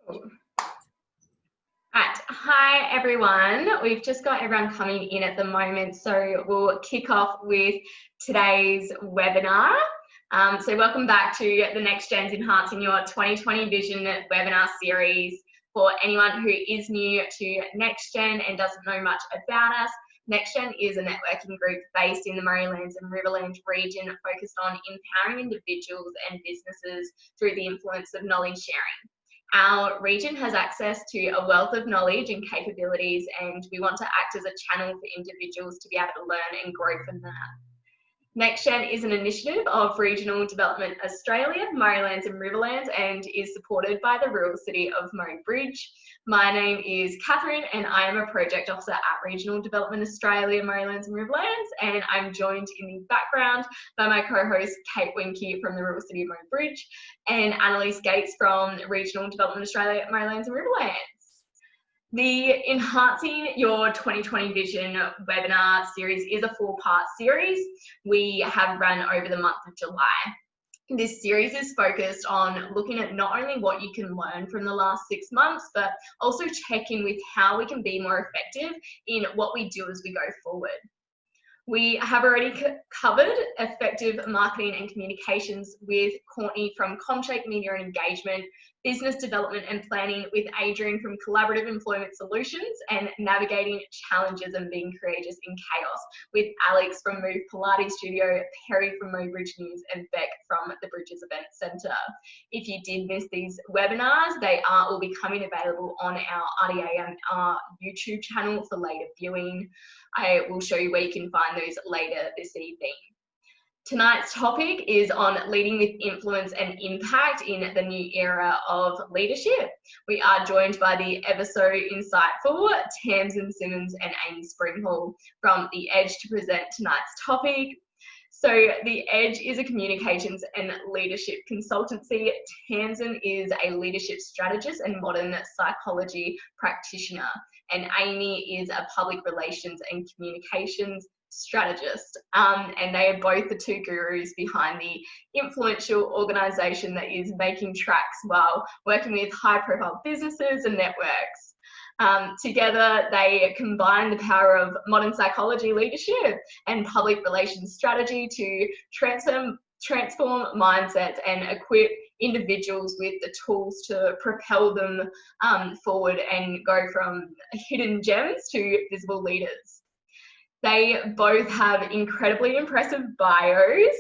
Right. Hi everyone. We've just got everyone coming in at the moment, so we'll kick off with today's webinar. So welcome back to the Next Gen's Enhancing Your 2020 Vision webinar series. For anyone who is new to Next Gen and doesn't know much about us, Next Gen is a networking group based in the Murraylands and Riverland region focused on empowering individuals and businesses through the influence of knowledge sharing. Our region has access to a wealth of knowledge and capabilities, and we want to act as a channel for individuals to be able to learn and grow from that. NextGen is an initiative of Regional Development Australia, Murraylands and Riverland, and is supported by the rural city of Murray Bridge. My name is Catherine and I am a project officer at Regional Development Australia, Murraylands and Riverlands, and I'm joined in the background by my co-host Kate Winky from the rural city of Murray Bridge and Annalise Gates from Regional Development Australia, Murraylands and Riverlands. The Enhancing Your 2020 Vision webinar series is a 4-part series we have run over the month of July. This series is focused on looking at not only what you can learn from the last 6 months, but also checking with how we can be more effective in what we do as we go forward. We have already covered effective marketing and communications with Courtney from ComShake Media and Engagement, business development and planning with Adrian from Collaborative Employment Solutions, and navigating challenges and being courageous in chaos with Alex from Move Pilates Studio, Perry from Mo Bridge News, and Beck from the Bridges Event Centre. If you did miss these webinars, they are all becoming available on our RDAMR YouTube channel for later viewing. I will show you where you can find those later this evening. Tonight's topic is on leading with influence and impact in the new era of leadership. We are joined by the ever so insightful Tamsin, Simounds and Amy Springhall from The Edge to present tonight's topic. So The Edge is a communications and leadership consultancy. Tamsin is a leadership strategist and modern psychology practitioner. And Amy is a public relations and communications strategist. And they are both the two gurus behind the influential organisation that is making tracks while working with high-profile businesses and networks. Together, they combine the power of modern psychology leadership and public relations strategy to transform mindsets and equip individuals with the tools to propel them forward and go from hidden gems to visible leaders. They both have incredibly impressive bios,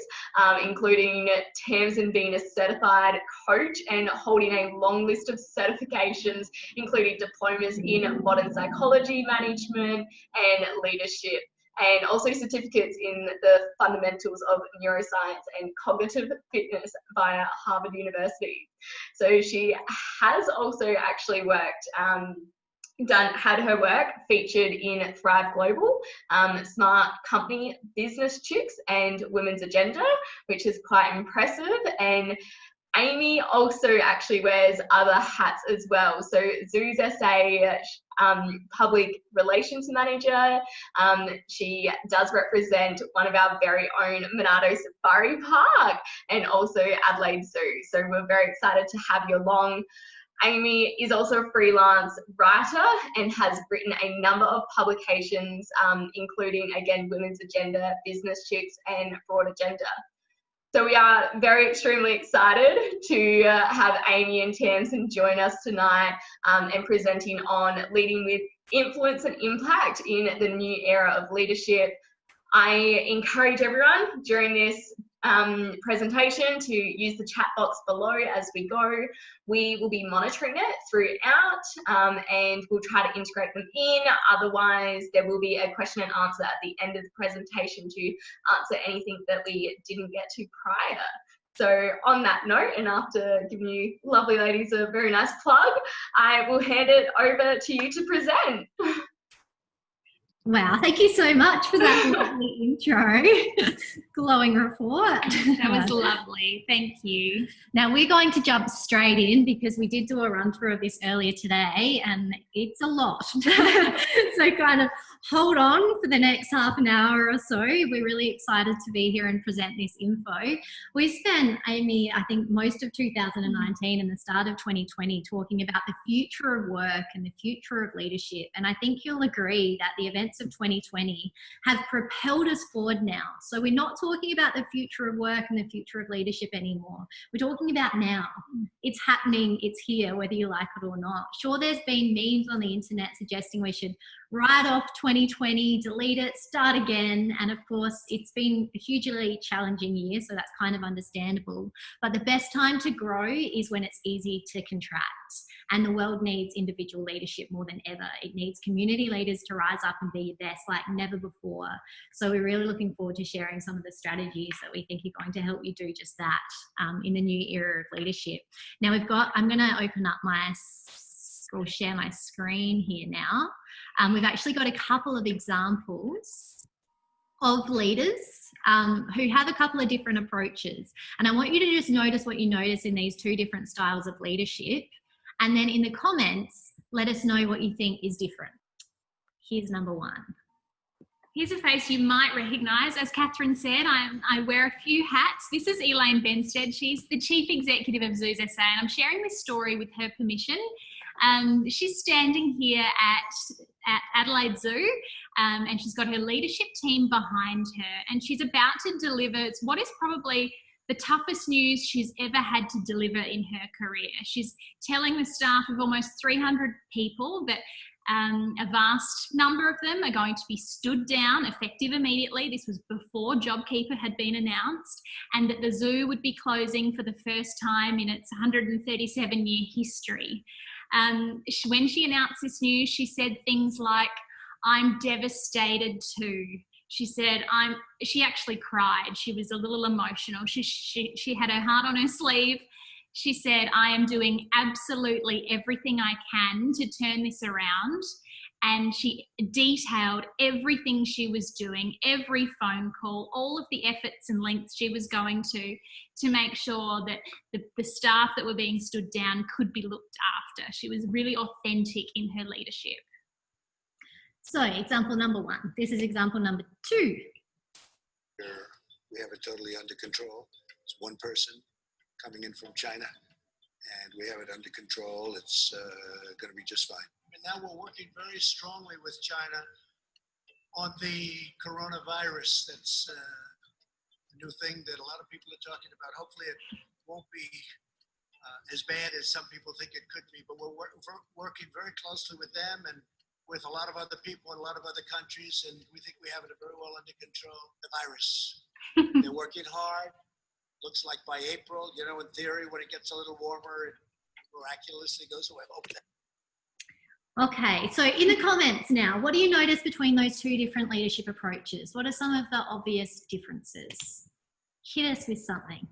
including Tamsin being a certified coach and holding a long list of certifications, including diplomas in modern psychology management and leadership, and also certificates in the fundamentals of neuroscience and cognitive fitness via Harvard University. So she has also actually worked, had her work featured in Thrive Global, Smart Company, Business Chicks and Women's Agenda, which is quite impressive. And Amy also actually wears other hats as well. So Zoos SA Public Relations Manager. She does represent one of our very own Monado Safari Park and also Adelaide Zoo. So we're very excited to have you along. Amy is also a freelance writer and has written a number of publications, including, again, Women's Agenda, Business Chicks, and Broad Agenda. So we are very extremely excited to have Amy and Tamsin join us tonight and presenting on leading with influence and impact in the new era of leadership. I encourage everyone during this presentation to use the chat box below as we go. We will be monitoring it throughout and we'll try to integrate them in. Otherwise, there will be a question and answer at the end of the presentation to answer anything that we didn't get to prior. So on that note, and after giving you lovely ladies a very nice plug, I will hand it over to you to present. Wow, thank you so much for that lovely intro. Glowing report. That was lovely. Thank you. Now we're going to jump straight in because we did do a run through of this earlier today and it's a lot. So kind of hold on for the next half an hour or so. We're really excited to be here and present this info. We spent, Amy, I think most of 2019 and the start of 2020 talking about the future of work and the future of leadership. And I think you'll agree that the events of 2020 have propelled us forward now. So we're not talking about the future of work and the future of leadership anymore. We're talking about now. It's happening, it's here, whether you like it or not. Sure, there's been memes on the internet suggesting we should write off 2020, delete it, start again. And of course, it's been a hugely challenging year, so that's kind of understandable. But the best time to grow is when it's easy to contract. And the world needs individual leadership more than ever. It needs community leaders to rise up and be your best like never before. So we're really looking forward to sharing some of the strategies that we think are going to help you do just that in the new era of leadership. Now I'm going to open up or share my screen here now. We've actually got a couple of examples of leaders who have a couple of different approaches. And I want you to just notice what you notice in these two different styles of leadership. And then in the comments, let us know what you think is different. Here's number one. Here's a face you might recognise. As Catherine said, I wear a few hats. This is Elaine Benstead. She's the Chief Executive of Zoos SA, and I'm sharing this story with her permission. She's standing here at Adelaide Zoo, and she's got her leadership team behind her, and she's about to deliver what is probably the toughest news she's ever had to deliver in her career. She's telling the staff of almost 300 people that a vast number of them are going to be stood down effective immediately. This was before JobKeeper had been announced, and that the zoo would be closing for the first time in its 137-year history. When she announced this news, she said things like, "I'm devastated too." She said, she actually cried. She was a little emotional. She had her heart on her sleeve. She said, "I am doing absolutely everything I can to turn this around." And she detailed everything she was doing, every phone call, all of the efforts and lengths she was going to make sure that the staff that were being stood down could be looked after. She was really authentic in her leadership. So example number one. This is example number two. We have it totally under control. It's one person coming in from China, and we have it under control. It's going to be just fine. And now we're working very strongly with China on the coronavirus. That's a new thing that a lot of people are talking about. Hopefully it won't be as bad as some people think it could be, but we're working very closely with them and with a lot of other people in a lot of other countries, and we think we have it very well under control, the virus. They're working hard. Looks like by April, in theory, when it gets a little warmer, it miraculously goes away. Okay, so in the comments now, what do you notice between those two different leadership approaches? What are some of the obvious differences? Hit us with something.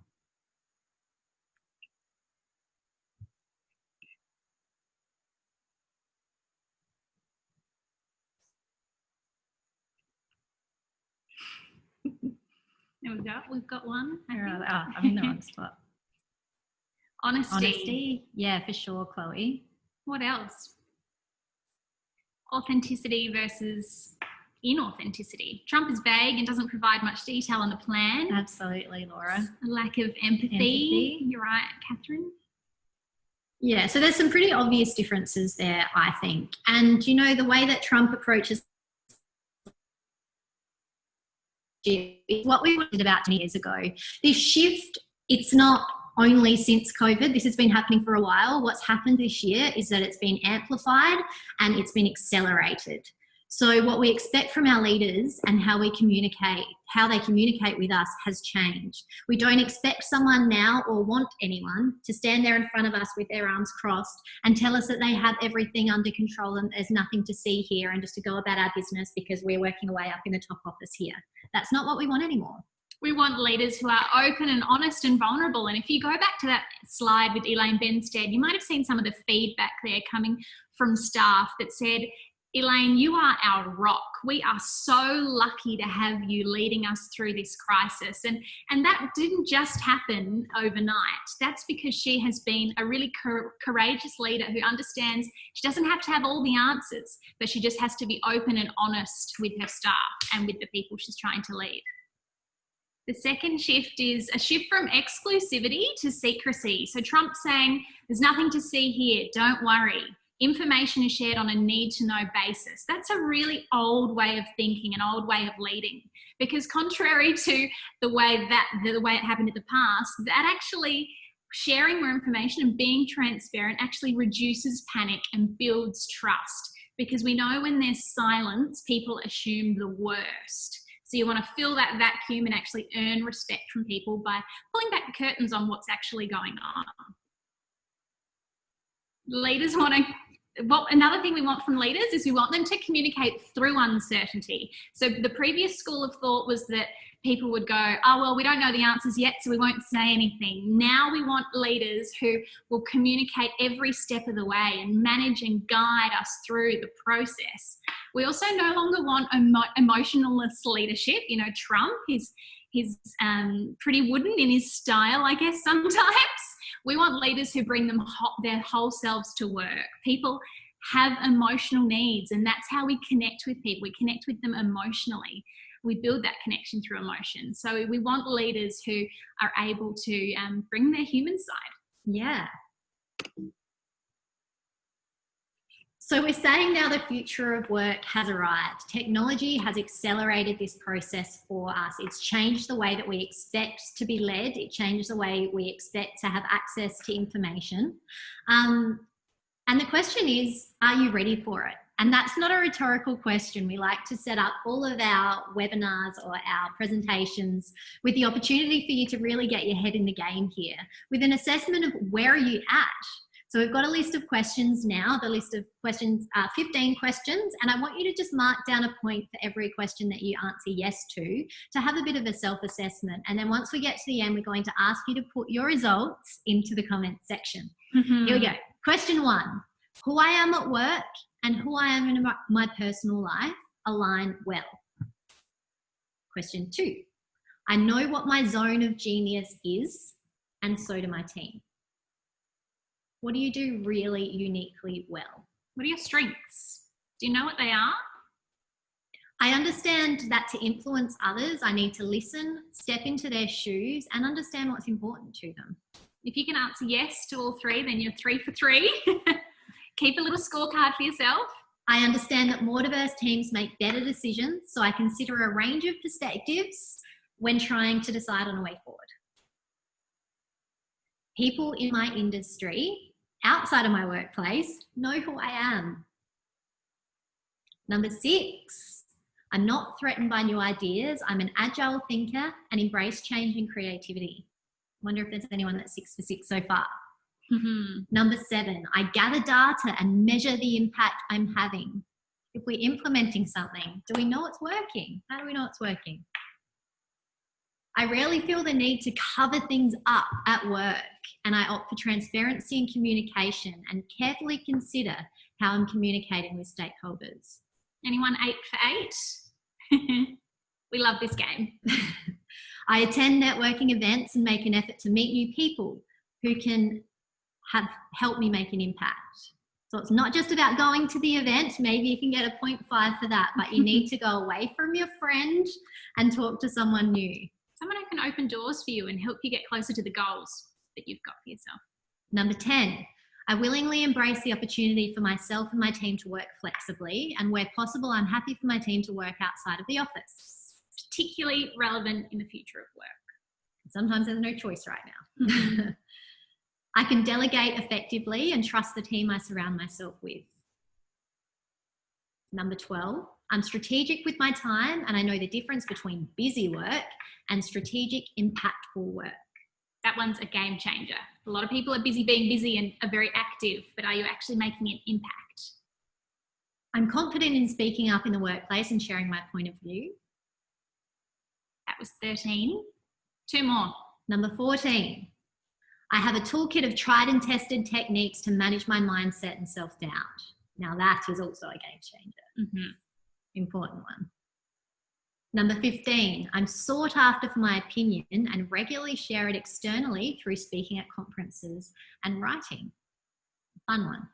There we go. We've got one. I'm in the wrong spot. Honesty. Yeah, for sure, Chloe. What else? Authenticity versus inauthenticity. Trump is vague and doesn't provide much detail on the plan. Absolutely, Laura. A lack of empathy. You're right, Catherine. Yeah, so there's some pretty obvious differences there, I think. And, the way that Trump approaches is what we did about 10 years ago. This shift, it's not only since COVID. This has been happening for a while. What's happened this year is that it's been amplified and it's been accelerated. So what we expect from our leaders and how they communicate with us has changed. We don't expect someone now or want anyone to stand there in front of us with their arms crossed and tell us that they have everything under control and there's nothing to see here and just to go about our business because we're working our way up in the top office here. That's not what we want anymore. We want leaders who are open and honest and vulnerable. And if you go back to that slide with Elaine Benstead, you might have seen some of the feedback there coming from staff that said, Elaine, you are our rock. We are so lucky to have you leading us through this crisis. And that didn't just happen overnight. That's because she has been a really courageous leader who understands she doesn't have to have all the answers, but she just has to be open and honest with her staff and with the people she's trying to lead. The second shift is a shift from exclusivity to secrecy. So Trump's saying, there's nothing to see here, don't worry. Information is shared on a need-to-know basis. That's a really old way of thinking, an old way of leading, because contrary to the way it happened in the past, that actually sharing more information and being transparent actually reduces panic and builds trust, because we know when there's silence, people assume the worst. So you want to fill that vacuum and actually earn respect from people by pulling back the curtains on what's actually going on. Leaders another thing we want from leaders is we want them to communicate through uncertainty. So the previous school of thought was that people would go, oh, well, we don't know the answers yet, so we won't say anything. Now we want leaders who will communicate every step of the way and manage and guide us through the process. We also no longer want emotionless leadership. You know, Trump, he's pretty wooden in his style, I guess, sometimes. We want leaders who bring their whole selves to work. People have emotional needs, and that's how we connect with people. We connect with them emotionally. We build that connection through emotion. So we want leaders who are able to bring their human side. Yeah. So we're saying now the future of work has arrived. Technology has accelerated this process for us. It's changed the way that we expect to be led. It changed the way we expect to have access to information. And the question is, are you ready for it? And that's not a rhetorical question. We like to set up all of our webinars or our presentations with the opportunity for you to really get your head in the game here with an assessment of where are you at. So we've got a list of questions now. The list of questions are 15 questions, and I want you to just mark down a point for every question that you answer yes to have a bit of a self-assessment. And then once we get to the end, we're going to ask you to put your results into the comments section. Mm-hmm. Here we go. Question 1, who I am at work and who I am in my personal life align well. Question 2, I know what my zone of genius is, and so do my team. What do you do really uniquely well? What are your strengths? Do you know what they are? I understand that to influence others, I need to listen, step into their shoes, and understand what's important to them. If you can answer yes to all 3, then you're 3 for 3. Keep a little scorecard for yourself. I understand that more diverse teams make better decisions, so I consider a range of perspectives when trying to decide on a way forward. People in my industry, outside of my workplace, know who I am. Number 6, I'm not threatened by new ideas. I'm an agile thinker and embrace change and creativity. Wonder if there's anyone that's 6 for 6 so far. Mm-hmm. Number 7, I gather data and measure the impact I'm having. If we're implementing something, do we know it's working? How do we know it's working? I rarely feel the need to cover things up at work, and I opt for transparency and communication and carefully consider how I'm communicating with stakeholders. Anyone 8 for 8? We love this game. I attend networking events and make an effort to meet new people who can help me make an impact. So it's not just about going to the event. Maybe you can get a 0.5 for that, but you need to go away from your friend and talk to someone new. Someone who can open doors for you and help you get closer to the goals that you've got for yourself. Number 10, I willingly embrace the opportunity for myself and my team to work flexibly, and where possible, I'm happy for my team to work outside of the office. Particularly relevant in the future of work. Sometimes there's no choice right now. I can delegate effectively and trust the team I surround myself with. Number 12, I'm strategic with my time, and I know the difference between busy work and strategic, impactful work. That one's a game changer. A lot of people are busy being busy and are very active, but are you actually making an impact? I'm confident in speaking up in the workplace and sharing my point of view. That was 13. 2 more. Number 14, I have a toolkit of tried and tested techniques to manage my mindset and self-doubt. Now that is also a game changer. Important one. Number 15, I'm sought after for my opinion and regularly share it externally through speaking at conferences and writing. Fun one.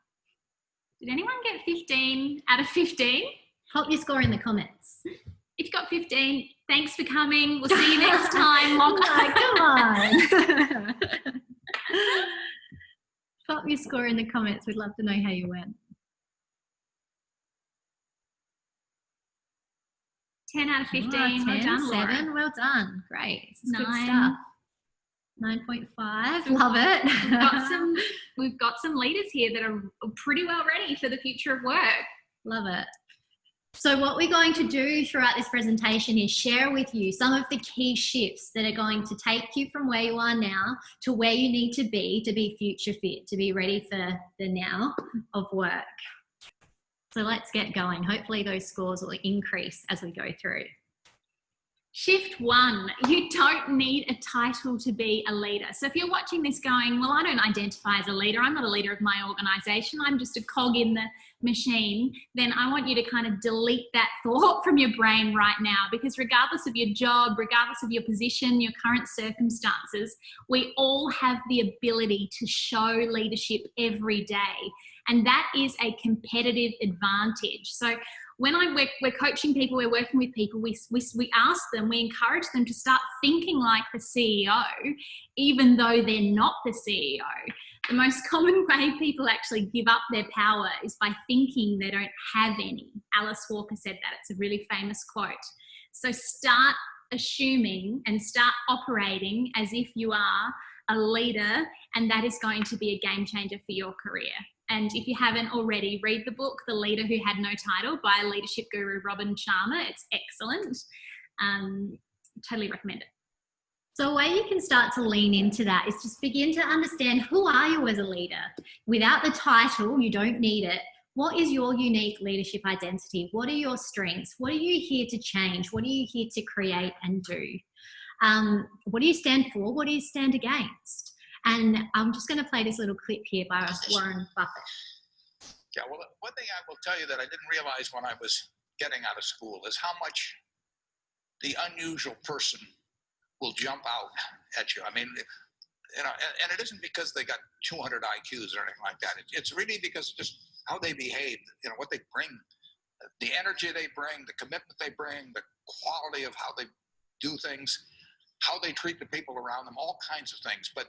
Did anyone get 15 out of 15? Pop your score in the comments. If you got 15, thanks for coming. We'll see you next time. Come on. Pop your score in the comments. We'd love to know how you went. 10 out of 15. 10, well done, Laura. 7. Well done. Great. This is 9. good stuff. 9.5. Love it. We've got some leaders here that are pretty well ready for the future of work. Love it. So what we're going to do throughout this presentation is share with you some of the key shifts that are going to take you from where you are now to where you need to be future fit, to be ready for the now of work. So let's get going. Hopefully those scores will increase as we go through. Shift 1, you don't need a title to be a leader. So if you're watching this going, well, I don't identify as a leader. I'm not a leader of my organisation. I'm just a cog in the machine. Then I want you to kind of delete that thought from your brain right now, because regardless of your job, regardless of your position, your current circumstances, we all have the ability to show leadership every day. And that is a competitive advantage. So when we're coaching people, we're working with people, we ask them, we encourage them to start thinking like the CEO, even though they're not the CEO. The most common way people actually give up their power is by thinking they don't have any. Alice Walker said that. It's a really famous quote. So start assuming and start operating as if you are a leader, and that is going to be a game changer for your career. And if you haven't already, read the book, The Leader Who Had No Title by leadership guru Robin Sharma. It's excellent. Totally recommend it. So a way you can start to lean into that is just begin to understand, who are you as a leader? Without the title, you don't need it. What is your unique leadership identity? What are your strengths? What are you here to change? What are you here to create and do? What do you stand for? What do you stand against? And I'm just going to play this little clip here by Warren Buffett. Yeah, well, one thing I will tell you that I didn't realize when I was getting out of school is how much the unusual person will jump out at you. I mean, you know, and it isn't because they got 200 IQs or anything like that. It's really because just how they behave, you know, what they bring, the energy they bring, the commitment they bring, the quality of how they do things, how they treat the people around them, all kinds of things. But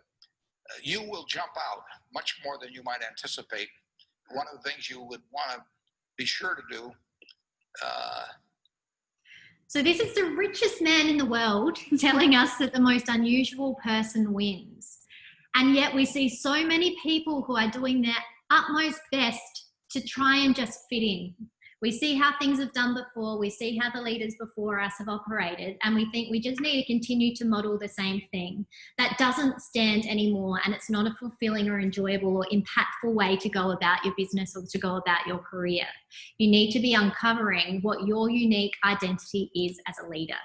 you will jump out much more than you might anticipate. One of the things you would want to be sure to do. So this is the richest man in the world telling us that the most unusual person wins. And yet we see so many people who are doing their utmost best to try and just fit in. We see how things have done before, we see how the leaders before us have operated, and we think we just need to continue to model the same thing. That doesn't stand anymore, and it's not a fulfilling or enjoyable or impactful way to go about your business or to go about your career. You need to be uncovering what your unique identity is as a leader.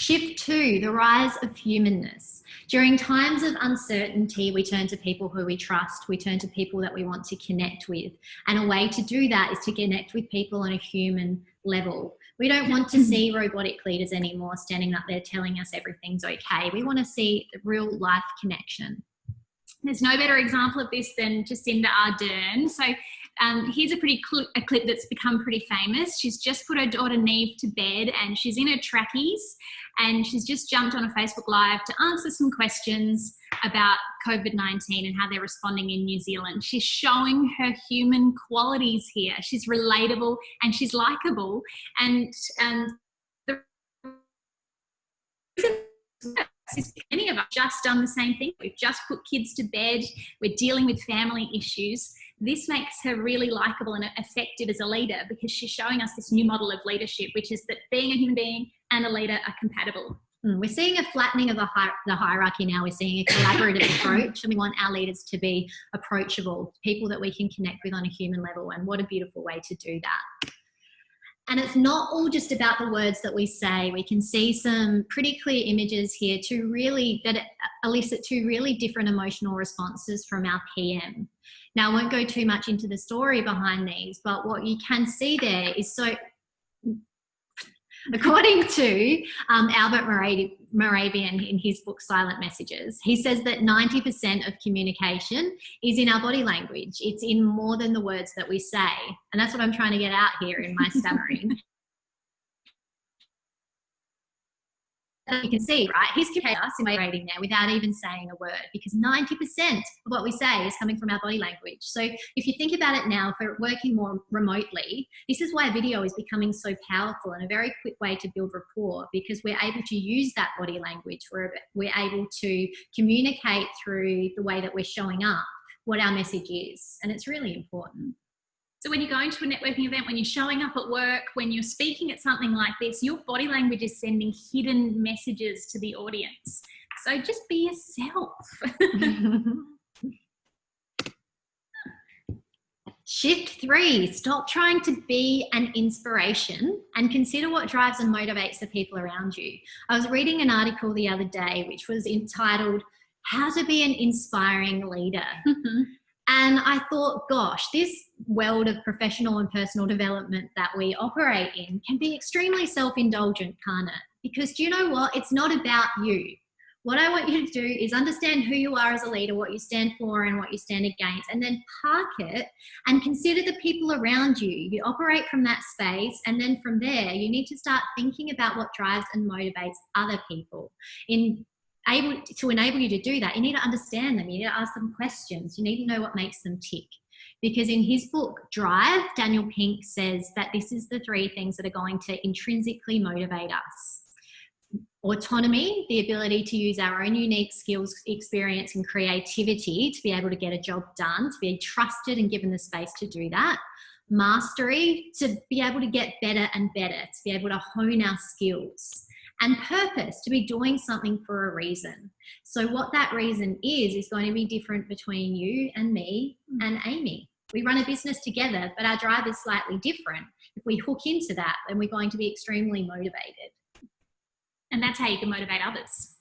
Shift 2, the rise of humanness. During times of uncertainty, we turn to people who we trust. We turn to people that we want to connect with. And a way to do that is to connect with people on a human level. We don't want to see robotic leaders anymore standing up there telling us everything's okay. We want to see the real life connection. There's no better example of this than Jacinda Ardern. So here's a clip that's become pretty famous. She's just put her daughter Neve to bed and she's in her trackies and she's just jumped on a Facebook Live to answer some questions about COVID-19 and how they're responding in New Zealand. She's showing her human qualities here. She's relatable and she's likable. And the reason is many of us just done the same thing. We've just put kids to bed. We're dealing with family issues. This makes her really likable and effective as a leader because she's showing us this new model of leadership, which is that being a human being and a leader are compatible. We're seeing a flattening of the hierarchy now. We're seeing a collaborative approach, and we want our leaders to be approachable, people that we can connect with on a human level, and what a beautiful way to do that. And it's not all just about the words that we say. We can see some pretty clear images here that elicit two really different emotional responses from our PM. Now, I won't go too much into the story behind these, but what you can see there is, so according to Albert Moravian in his book Silent Messages, he says that 90% of communication is in our body language. It's in more than the words that we say. And that's what I'm trying to get out here in my stammering. You can see, right, he's communicating us in rating there without even saying a word, because 90% of what we say is coming from our body language. So if you think about it now, if we're working more remotely, this is why video is becoming so powerful and a very quick way to build rapport, because we're able to use that body language. We're able to communicate through the way that we're showing up what our message is, and it's really important. So when you're going to a networking event, when you're showing up at work, when you're speaking at something like this, your body language is sending hidden messages to the audience. So just be yourself. Shift 3, stop trying to be an inspiration and consider what drives and motivates the people around you. I was reading an article the other day which was entitled, How to Be an Inspiring Leader. And I thought, gosh, this world of professional and personal development that we operate in can be extremely self-indulgent, can't it? Because do you know what? It's not about you. What I want you to do is understand who you are as a leader, what you stand for and what you stand against, and then park it and consider the people around you. You operate from that space, and then from there, you need to start thinking about what drives and motivates other people. To enable you to do that, you need to understand them. You need to ask them questions. You need to know what makes them tick. Because in his book, Drive, Daniel Pink says that this is the 3 things that are going to intrinsically motivate us. Autonomy, the ability to use our own unique skills, experience, and creativity to be able to get a job done, to be trusted and given the space to do that. Mastery, to be able to get better and better, to be able to hone our skills. And purpose, to be doing something for a reason. So what that reason is going to be different between you and me and Amy. We run a business together, but our drive is slightly different. If we hook into that, then we're going to be extremely motivated. And that's how you can motivate others.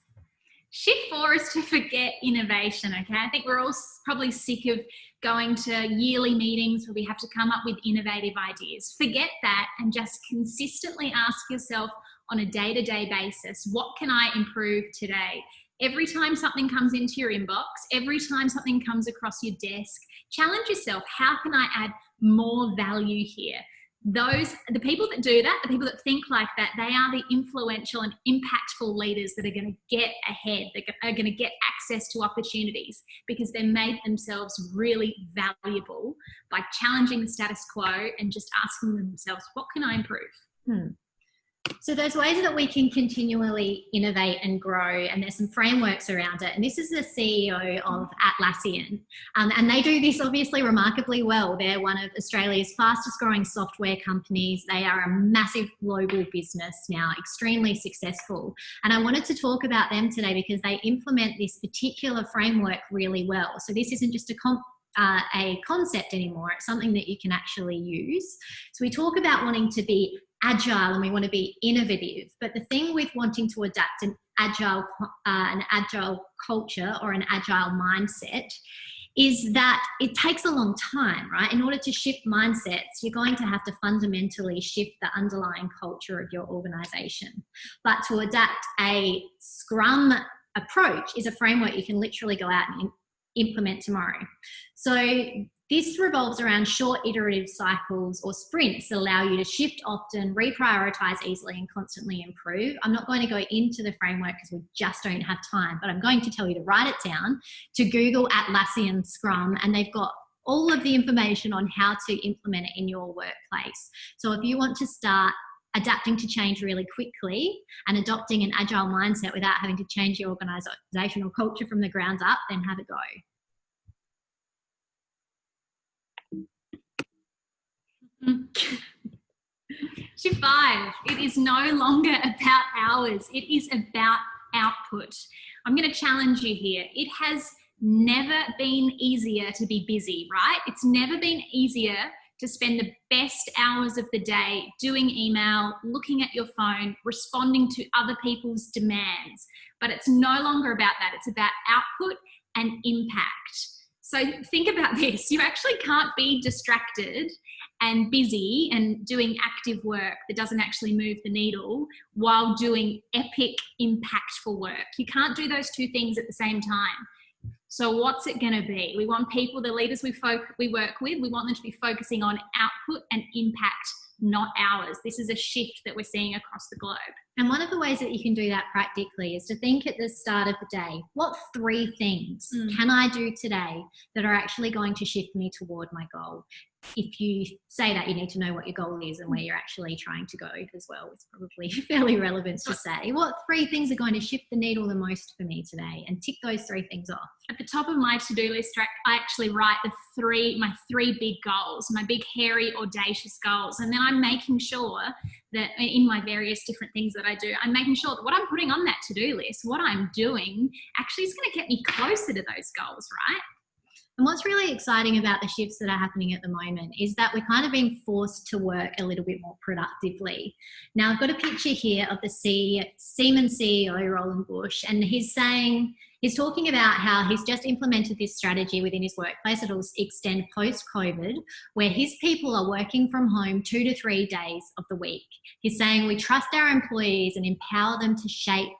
Shift 4 is to forget innovation, okay? I think we're all probably sick of going to yearly meetings where we have to come up with innovative ideas. Forget that and just consistently ask yourself on a day-to-day basis, what can I improve today? Every time something comes into your inbox, every time something comes across your desk, challenge yourself, how can I add more value here? The people that do that, the people that think like that, they are the influential and impactful leaders that are going to get ahead, that are going to get access to opportunities because they made themselves really valuable by challenging the status quo and just asking themselves, what can I improve? So there's ways that we can continually innovate and grow, and there's some frameworks around it. And this is the CEO of Atlassian, and they do this obviously remarkably well. They're one of Australia's fastest growing software companies. They are a massive global business now, extremely successful. And I wanted to talk about them today because they implement this particular framework really well. So this isn't just a concept anymore. It's something that you can actually use. So we talk about wanting to be agile and we want to be innovative, but the thing with wanting to adapt an agile culture or an agile mindset is that it takes a long time, right? In order to shift mindsets, you're going to have to fundamentally shift the underlying culture of your organization. But to adapt a Scrum approach is a framework you can literally go out and implement tomorrow. So this revolves around short iterative cycles or sprints that allow you to shift often, reprioritize easily, and constantly improve. I'm not going to go into the framework because we just don't have time, but I'm going to tell you to write it down, to Google Atlassian Scrum, and they've got all of the information on how to implement it in your workplace. So if you want to start adapting to change really quickly and adopting an agile mindset without having to change your organizational culture from the ground up, then have a go. Shift 5, it is no longer about hours, it is about output. I'm going to challenge you here. It has never been easier to be busy, right? It's never been easier to spend the best hours of the day doing email, looking at your phone, responding to other people's demands. But it's no longer about that. It's about output and impact. So think about this. You actually can't be distracted and busy and doing active work that doesn't actually move the needle while doing epic, impactful work. You can't do those two things at the same time. So what's it going to be? We want people, the leaders we work with, we want them to be focusing on output and impact, not hours. This is a shift that we're seeing across the globe. And one of the ways that you can do that practically is to think at the start of the day, what 3 things can I do today that are actually going to shift me toward my goal? If you say that, you need to know what your goal is and where you're actually trying to go as well. It's probably fairly relevant to say, what 3 things are going to shift the needle the most for me today? And tick those 3 things off. At the top of my to-do list, I actually write my 3 big goals, my big, hairy, audacious goals. And then I'm making sure that in my various different things that I do, I'm making sure that what I'm putting on that to-do list, what I'm doing, actually is going to get me closer to those goals, right? And what's really exciting about the shifts that are happening at the moment is that we're kind of being forced to work a little bit more productively. Now, I've got a picture here of the Simounds CEO, Roland Bush, and he's talking about how he's just implemented this strategy within his workplace that'll extend post-COVID, where his people are working from home 2 to 3 days of the week. He's saying we trust our employees and empower them to shape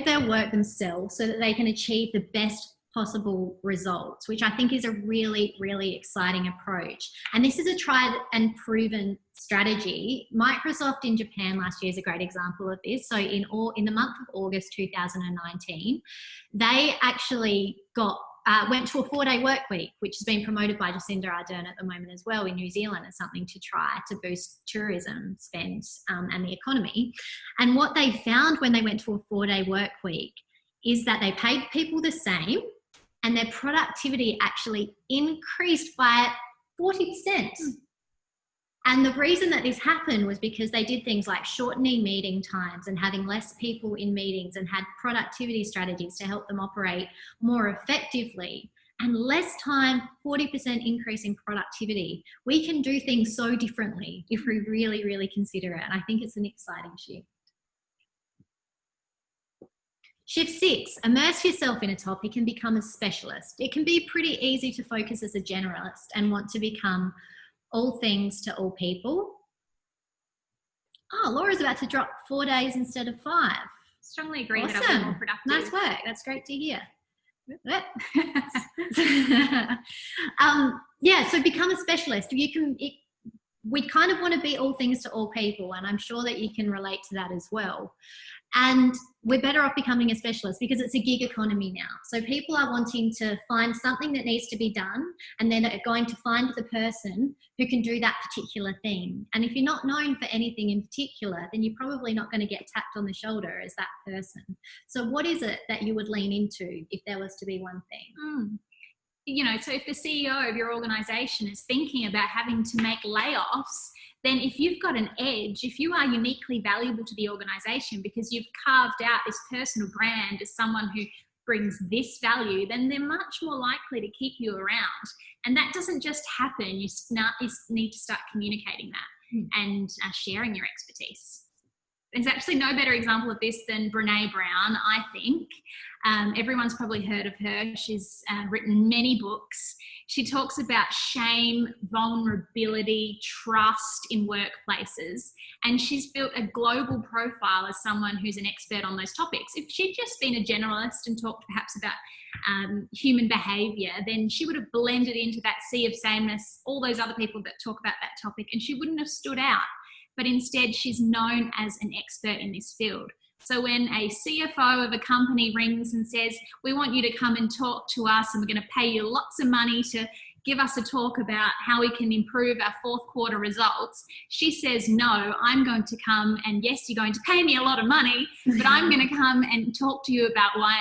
their work themselves so that they can achieve the best possible results, which I think is a really, really exciting approach. And this is a tried and proven strategy. Microsoft in Japan last year is a great example of this. So in the month of August 2019, they actually went to a 4-day work week, which has been promoted by Jacinda Ardern at the moment as well in New Zealand as something to try to boost tourism spend and the economy. And what they found when they went to a 4-day work week is that they paid people the same and their productivity actually increased by 40%. And the reason that this happened was because they did things like shortening meeting times and having less people in meetings and had productivity strategies to help them operate more effectively. And less time, 40% increase in productivity. We can do things so differently if we really, really consider it. And I think it's an exciting shift. Shift 6, immerse yourself in a topic and become a specialist. It can be pretty easy to focus as a generalist and want to become all things to all people. Oh, Laura's about to drop 4 days instead of 5. Strongly agree. Awesome. That I'll be more productive. Nice work. That's great to hear. Yeah, so become a specialist. We kind of want to be all things to all people, and I'm sure that you can relate to that as well. And we're better off becoming a specialist because it's a gig economy now. So people are wanting to find something that needs to be done, and then they're going to find the person who can do that particular thing. And if you're not known for anything in particular, then you're probably not going to get tapped on the shoulder as that person. So what is it that you would lean into if there was to be one thing? You know, so if the CEO of your organization is thinking about having to make layoffs, then if you've got an edge, if you are uniquely valuable to the organization because you've carved out this personal brand as someone who brings this value, then they're much more likely to keep you around. And that doesn't just happen. You need to start communicating that and sharing your expertise. There's actually no better example of this than Brené Brown, I think. Everyone's probably heard of her. She's written many books. She talks about shame, vulnerability, trust in workplaces. And she's built a global profile as someone who's an expert on those topics. If she'd just been a generalist and talked perhaps about human behaviour, then she would have blended into that sea of sameness, all those other people that talk about that topic, and she wouldn't have stood out. But instead, she's known as an expert in this field. So when a CFO of a company rings and says, we want you to come and talk to us and we're going to pay you lots of money to give us a talk about how we can improve our fourth quarter results, she says, no, I'm going to come, and yes, you're going to pay me a lot of money, but I'm going to come and talk to you about why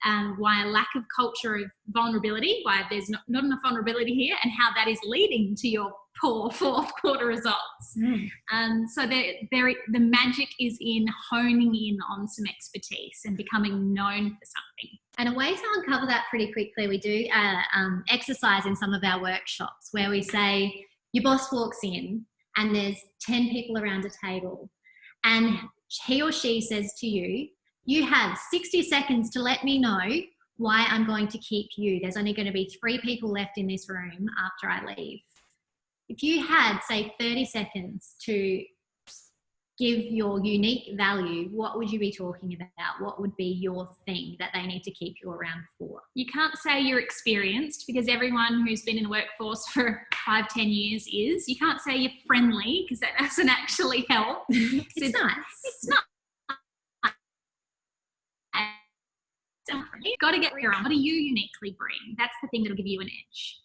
a lack of culture of vulnerability, why there's not enough vulnerability here, and how that is leading to your poor fourth quarter results. So the magic is in honing in on some expertise and becoming known for something. And a way to uncover that pretty quickly, we do exercise in some of our workshops where we say your boss walks in and there's 10 people around a table and he or she says to you, you have 60 seconds to let me know why I'm going to keep you. There's only going to be 3 people left in this room after I leave. If you had, say, 30 seconds to give your unique value, what would you be talking about? What would be your thing that they need to keep you around for? You can't say you're experienced, because everyone who's been in the workforce for 5-10 years is. You can't say you're friendly, because that doesn't actually help. It's nice. It's not. You've got to get your own. What do you uniquely bring? That's the thing that'll give you an edge.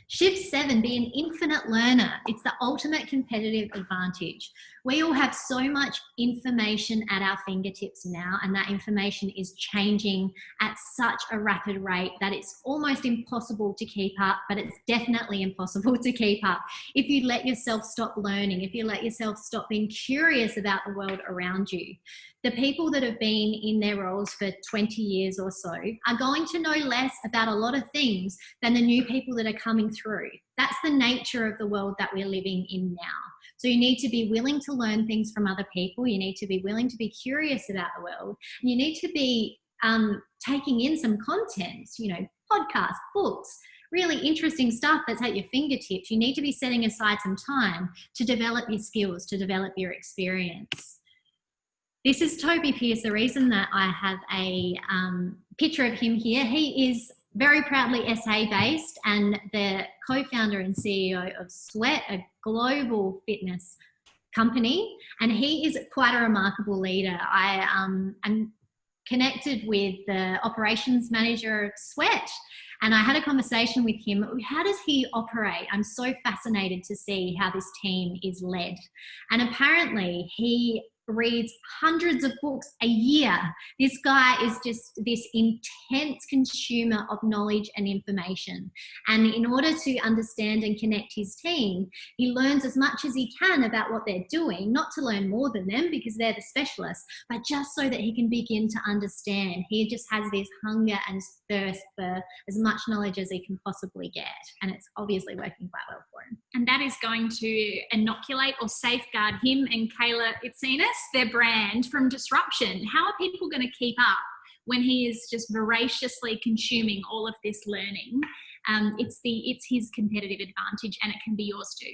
Shift 7, be an infinite learner. It's the ultimate competitive advantage. We all have so much information at our fingertips now, and that information is changing at such a rapid rate that it's almost impossible to keep up, but it's definitely impossible to keep up if you let yourself stop learning, if you let yourself stop being curious about the world around you. The people that have been in their roles for 20 years or so are going to know less about a lot of things than the new people that are coming through. That's the nature of the world that we're living in now. So you need to be willing to learn things from other people. You need to be willing to be curious about the world. And you need to be taking in some content, podcasts, books, really interesting stuff that's at your fingertips. You need to be setting aside some time to develop your skills, to develop your experience. This is Toby Pierce. The reason that I have a picture of him here, he is very proudly SA-based and the co-founder and CEO of Sweat, a global fitness company, and he is quite a remarkable leader. I'm connected with the operations manager of Sweat, and I had a conversation with him. How does he operate? I'm so fascinated to see how this team is led. And apparently he reads hundreds of books a year. This guy is just this intense consumer of knowledge and information. And in order to understand and connect his team, he learns as much as he can about what they're doing, not to learn more than them because they're the specialists, but just so that he can begin to understand. He just has this hunger and thirst for as much knowledge as he can possibly get. And it's obviously working quite well for him. And that is going to inoculate or safeguard him and Kayla Itzinas, their brand, from disruption. How are people going to keep up when he is just voraciously consuming all of this learning? It's his competitive advantage, and it can be yours too.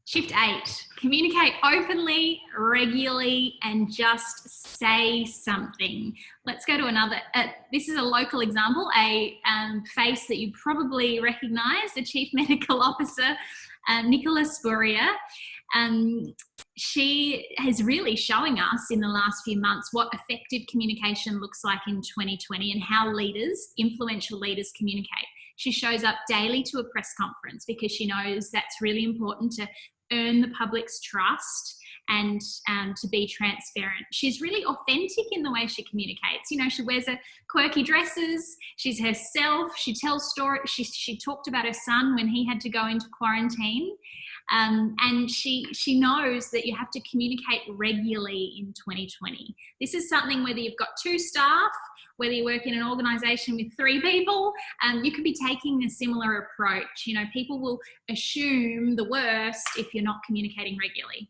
Shift 8, communicate openly, regularly, and just say something. Let's go to another. This is a local example, a face that you probably recognise, the Chief Medical Officer, Nicola Spurrier. She is really showing us in the last few months what effective communication looks like in 2020 and how leaders, influential leaders, communicate. She shows up daily to a press conference because she knows that's really important to earn the public's trust and to be transparent. She's really authentic in the way she communicates. She wears quirky dresses. She's herself. She tells stories. She talked about her son when he had to go into quarantine. And she knows that you have to communicate regularly in 2020. This is something, whether you've got 2 staff, whether you work in an organisation with 3 people, you could be taking a similar approach. People will assume the worst if you're not communicating regularly.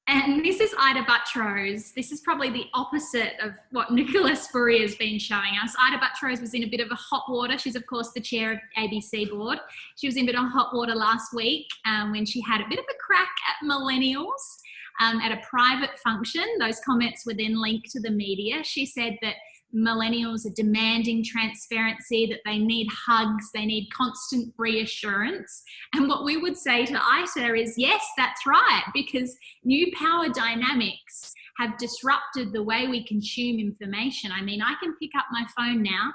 And this is Ida Buttrose. This is probably the opposite of what Nicola Spurrier has been showing us. Ida Buttrose was in a bit of a hot water. She's, of course, the chair of ABC board. She was in a bit of hot water last week when she had a bit of a crack at millennials at a private function. Those comments were then linked to the media. She said that millennials are demanding transparency, that they need hugs, they need constant reassurance. And what we would say to Ita is, yes, that's right, because new power dynamics have disrupted the way we consume information. I mean, I can pick up my phone now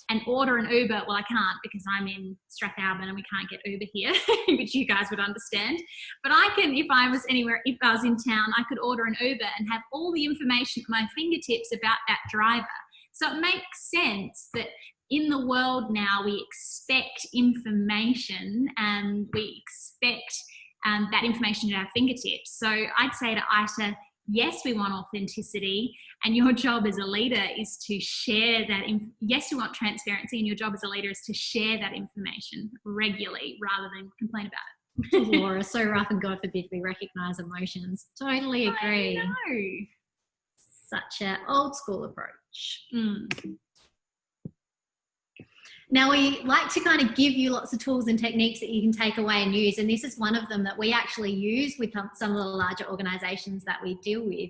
and order an Uber. Well, I can't because I'm in Strathalbyn and we can't get Uber here, which you guys would understand. But I can, if I was in town, I could order an Uber and have all the information at my fingertips about that driver. So it makes sense that in the world now we expect information and we expect that information at our fingertips. So I'd say to Ita, Yes, we want authenticity, and your job as a leader is to share that. Yes, you want transparency, and your job as a leader is to share that information regularly rather than complain about it. Laura, so rough, and God forbid we recognise emotions. Totally agree. I know. Such an old school approach. Mm. Now, we like to kind of give you lots of tools and techniques that you can take away and use, and this is one of them that we actually use with some of the larger organisations that we deal with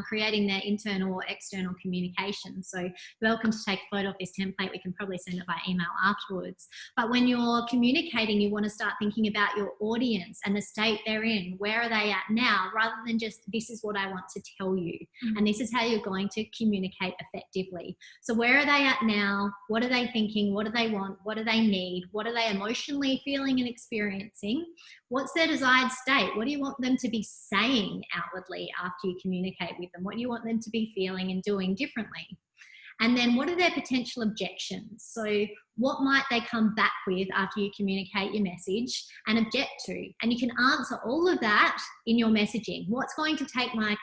creating their internal or external communication. So you're welcome to take a photo of this template. We can probably send it by email afterwards. But when you're communicating, you want to start thinking about your audience and the state they're in. Where are they at now? Rather than just, this is what I want to tell you. Mm-hmm. And this is how you're going to communicate effectively. So where are they at now? What are they thinking? What do they want? What do they need? What are they emotionally feeling and experiencing? What's their desired state? What do you want them to be saying outwardly after you communicate with them? What do you want them to be feeling and doing differently? And then what are their potential objections? So what might they come back with after you communicate your message and object to? And you can answer all of that in your messaging. What's going to take my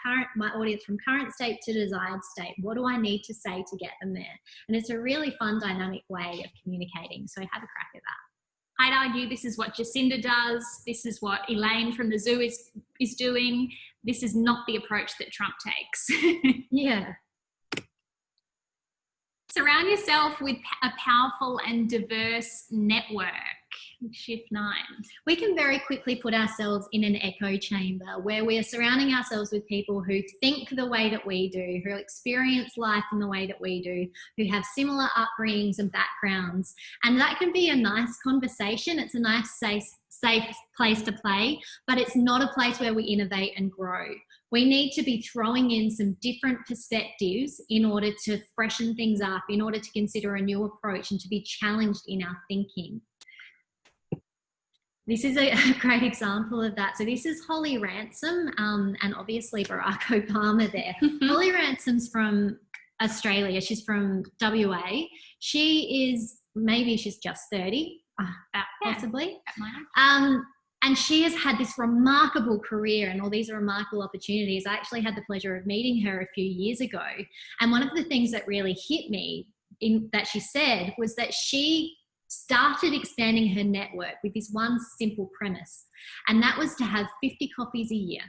audience from current state to desired state? What do I need to say to get them there? And it's a really fun, dynamic way of communicating. So have a crack at that. I'd argue this is what Jacinda does. This is what Elaine from the zoo is doing. This is not the approach that Trump takes. Yeah. Surround yourself with a powerful and diverse network. Shift 9. We can very quickly put ourselves in an echo chamber where we are surrounding ourselves with people who think the way that we do, who experience life in the way that we do, who have similar upbringings and backgrounds. And that can be a nice conversation. It's a nice, safe place to play, but it's not a place where we innovate and grow. We need to be throwing in some different perspectives in order to freshen things up, in order to consider a new approach and to be challenged in our thinking. This is a great example of that. So this is Holly Ransom and obviously Barack Obama there. Holly Ransom's from Australia. She's from WA. She's just 30, possibly. And she has had this remarkable career and all these remarkable opportunities. I actually had the pleasure of meeting her a few years ago. And one of the things that really hit me that she said was that she started expanding her network with this one simple premise. And that was to have 50 coffees a year.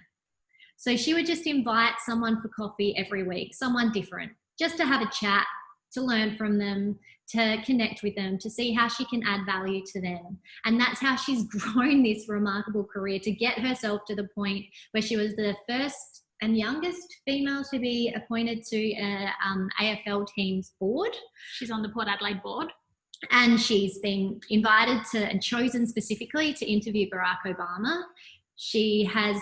So she would just invite someone for coffee every week, someone different, just to have a chat, to learn from them, to connect with them, to see how she can add value to them. And that's how she's grown this remarkable career to get herself to the point where she was the first and youngest female to be appointed to an AFL team's board. She's on the Port Adelaide board. And she's been invited to and chosen specifically to interview Barack Obama. She has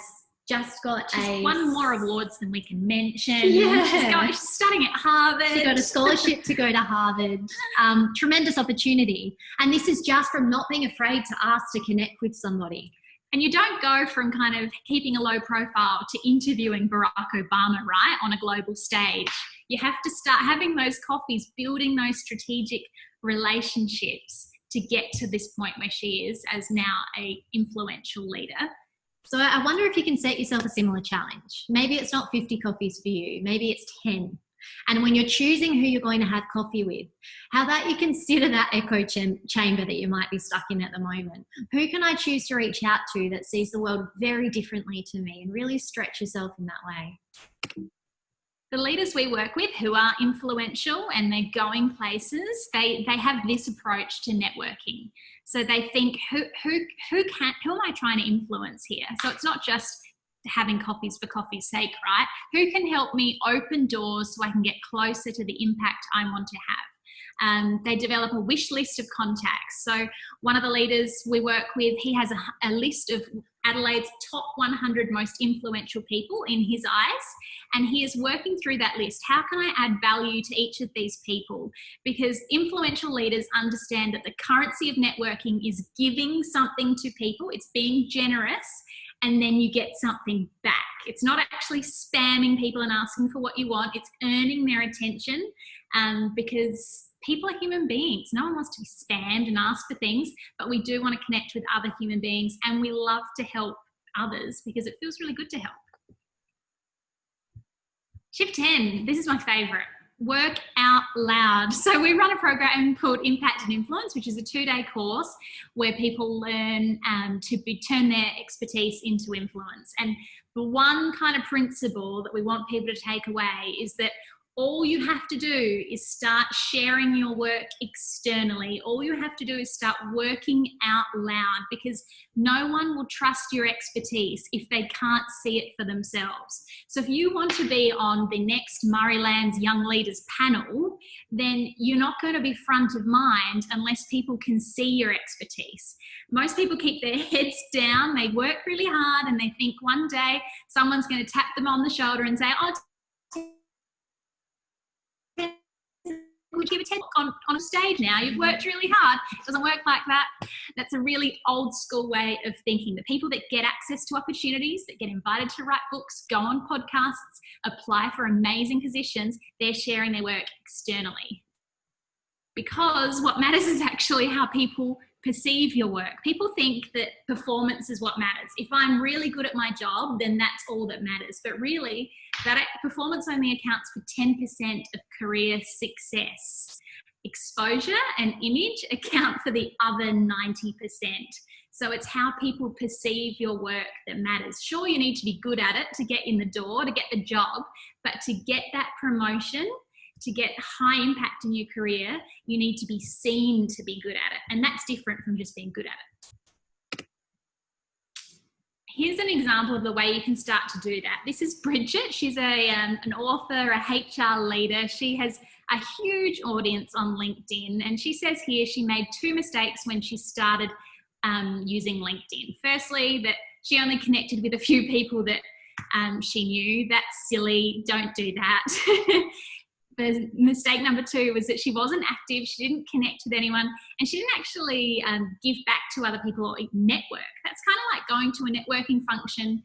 just got She's won more awards than we can mention. Yeah. She's studying at Harvard. She got a scholarship to go to Harvard. Tremendous opportunity. And this is just from not being afraid to ask to connect with somebody. And you don't go from kind of keeping a low profile to interviewing Barack Obama, right, on a global stage. You have to start having those coffees, building those strategic relationships to get to this point where she is as now a influential leader. So I wonder if you can set yourself a similar challenge. Maybe it's not 50 coffees for you. Maybe it's 10. And when you're choosing who you're going to have coffee with, how about you consider that echo chamber that you might be stuck in at the moment? Who can I choose to reach out to that sees the world very differently to me, and really stretch yourself in that way? The leaders we work with who are influential and they're going places, they have this approach to networking. So they think, who am I trying to influence here? So it's not just having coffees for coffee's sake, right? Who can help me open doors so I can get closer to the impact I want to have? They develop a wish list of contacts. So one of the leaders we work with, he has a list of Adelaide's top 100 most influential people in his eyes, and he is working through that list. How can I add value to each of these people? Because influential leaders understand that the currency of networking is giving something to people. It's being generous, and then you get something back. It's not actually spamming people and asking for what you want. It's earning their attention, because people are human beings. No one wants to be spammed and asked for things, but we do want to connect with other human beings, and we love to help others because it feels really good to help. Shift 10, this is my favorite. Work out loud. So we run a program called Impact and Influence, which is a 2-day course where people learn to turn their expertise into influence. And the one kind of principle that we want people to take away is that all you have to do is start sharing your work externally. All you have to do is start working out loud, because no one will trust your expertise if they can't see it for themselves. So if you want to be on the next Murraylands Young Leaders panel, then you're not going to be front of mind unless people can see your expertise. Most people keep their heads down, they work really hard, and they think one day someone's going to tap them on the shoulder and say, oh, would you give a TED talk on a stage now? You've worked really hard. It doesn't work like that. That's a really old school way of thinking. The people that get access to opportunities, that get invited to write books, go on podcasts, apply for amazing positions, they're sharing their work externally. Because what matters is actually how people perceive your work. People think that performance is what matters. If I'm really good at my job, then that's all that matters. But really, that performance only accounts for 10% of career success. Exposure and image account for the other 90%. So it's how people perceive your work that matters. Sure, you need to be good at it to get in the door, to get the job, but to get that promotion, to get high impact in your career, you need to be seen to be good at it. And that's different from just being good at it. Here's an example of the way you can start to do that. This is Bridget. She's an author, a HR leader. She has a huge audience on LinkedIn. And she says here she made 2 mistakes when she started using LinkedIn. Firstly, that she only connected with a few people that she knew. That's silly. Don't do that. The mistake number 2 was that she wasn't active, she didn't connect with anyone, and she didn't actually give back to other people or network. That's kind of like going to a networking function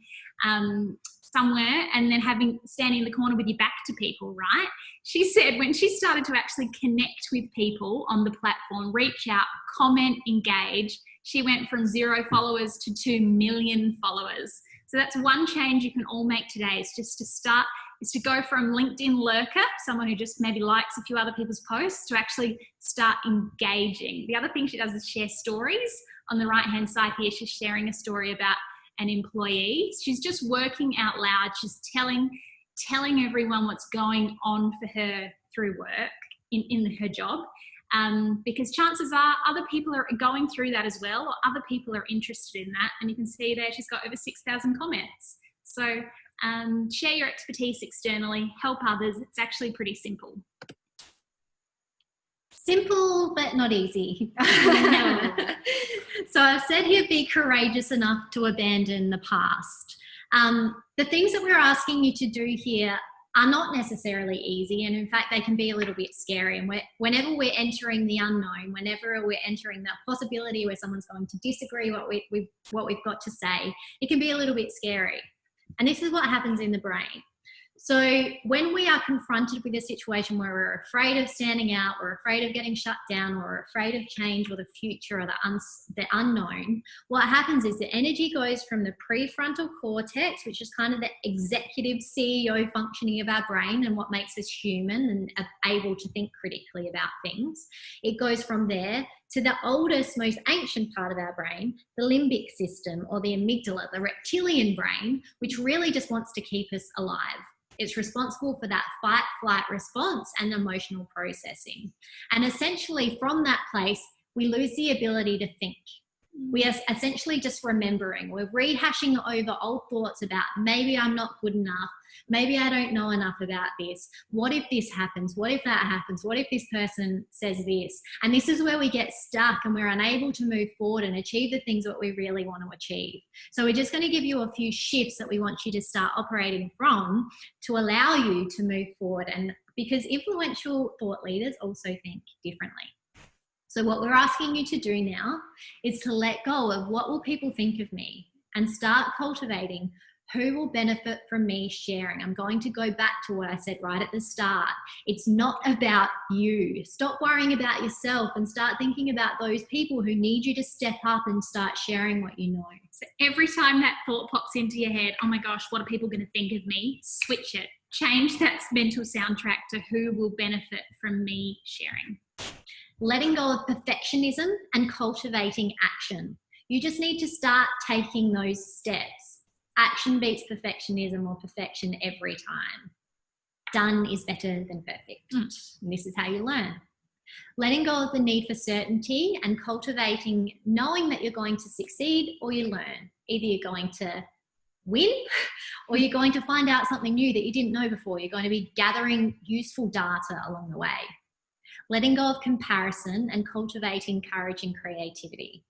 somewhere and then standing in the corner with your back to people, right? She said when she started to actually connect with people on the platform, reach out, comment, engage, she went from 0 followers to 2 million followers. So that's one change you can all make today, is just to go from LinkedIn lurker, someone who just maybe likes a few other people's posts, to actually start engaging. The other thing she does is share stories. On the right-hand side here, she's sharing a story about an employee. She's just working out loud. She's telling everyone what's going on for her through work in her job. Because chances are other people are going through that as well, or other people are interested in that. And you can see there she's got over 6,000 comments. So share your expertise externally, help others. It's actually pretty simple. Simple, but not easy. So I've said here, be courageous enough to abandon the past. The things that we're asking you to do here are not necessarily easy, and in fact they can be a little bit scary. And whenever we're entering the unknown, whenever we're entering the possibility where someone's going to disagree what we've got to say, it can be a little bit scary. And this is what happens in the brain. So when we are confronted with a situation where we're afraid of standing out, or afraid of getting shut down, or afraid of change or the future or the unknown, what happens is the energy goes from the prefrontal cortex, which is kind of the executive CEO functioning of our brain and what makes us human and able to think critically about things. It goes from there to the oldest, most ancient part of our brain, the limbic system, or the amygdala, the reptilian brain, which really just wants to keep us alive. It's responsible for that fight, flight response and emotional processing. And essentially from that place, we lose the ability to think. We are essentially just remembering. We're rehashing over old thoughts about maybe I'm not good enough. Maybe I don't know enough about this. What if this happens? What if that happens? What if this person says this? And this is where we get stuck and we're unable to move forward and achieve the things that we really want to achieve. So we're just going to give you a few shifts that we want you to start operating from to allow you to move forward. And because influential thought leaders also think differently. So what we're asking you to do now is to let go of what will people think of me and start cultivating who will benefit from me sharing. I'm going to go back to what I said right at the start. It's not about you. Stop worrying about yourself and start thinking about those people who need you to step up and start sharing what you know. So every time that thought pops into your head, oh my gosh, what are people going to think of me? Switch it change that mental soundtrack to who will benefit from me sharing. Letting go of perfectionism and cultivating action. You just need to start taking those steps. Action beats perfectionism or perfection every time. Done is better than perfect. And this is how you learn. Letting go of the need for certainty and cultivating knowing that you're going to succeed or you learn. Either you're going to win or you're going to find out something new that you didn't know before. You're going to be gathering useful data along the way. Letting go of comparison and cultivating courage and creativity.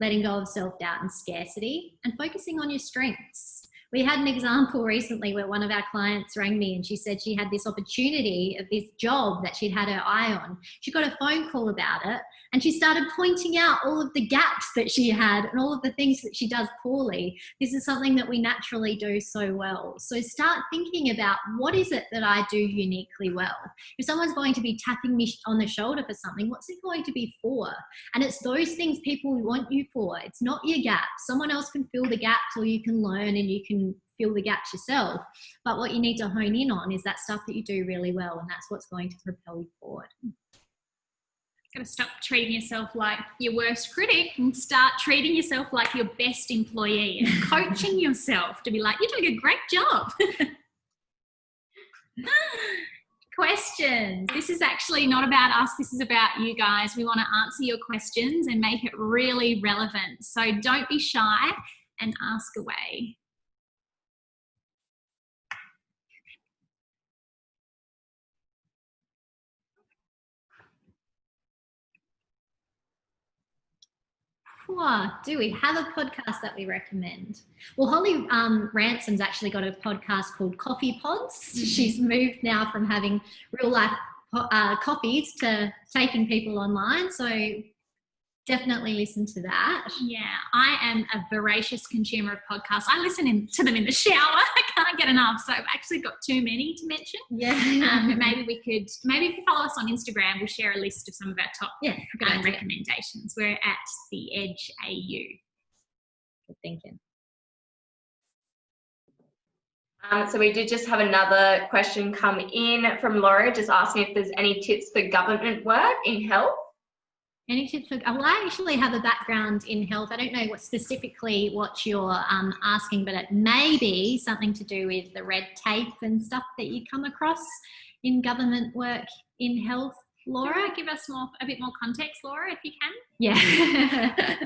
Letting go of self-doubt and scarcity and focusing on your strengths. We had an example recently where one of our clients rang me and she said she had this opportunity of this job that she'd had her eye on. She got a phone call about it and she started pointing out all of the gaps that she had and all of the things that she does poorly. This is something that we naturally do so well. So start thinking about what is it that I do uniquely well. If someone's going to be tapping me on the shoulder for something, what's it going to be for? And it's those things people want you for. It's not your gaps. Someone else can fill the gaps or you can learn and you can fill the gaps yourself. But what you need to hone in on is that stuff that you do really well, and that's what's going to propel you forward. Got to stop treating yourself like your worst critic and start treating yourself like your best employee and coaching yourself to be like, you're doing a great job. Questions. This is actually not about us. This is about you guys. We want to answer your questions and make it really relevant. So don't be shy and ask away. Do we have a podcast that we recommend? Well, Holly Ransom's actually got a podcast called Coffee Pods. She's moved now from having real life coffees to taking people online. So definitely listen to that. Yeah, I am a voracious consumer of podcasts. I listen to them in the shower. I can't get enough. So I've actually got too many to mention. Yeah. Maybe if you follow us on Instagram, we'll share a list of some of our top recommendations. We're at The Edge AU. Good thinking. So we did just have another question come in from Laura, just asking if there's any tips for government work in health. Any tips? Well, I actually have a background in health. I don't know specifically what you're asking, but it may be something to do with the red tape and stuff that you come across in government work in health. Laura, give us a bit more context, Laura, if you can. Yeah.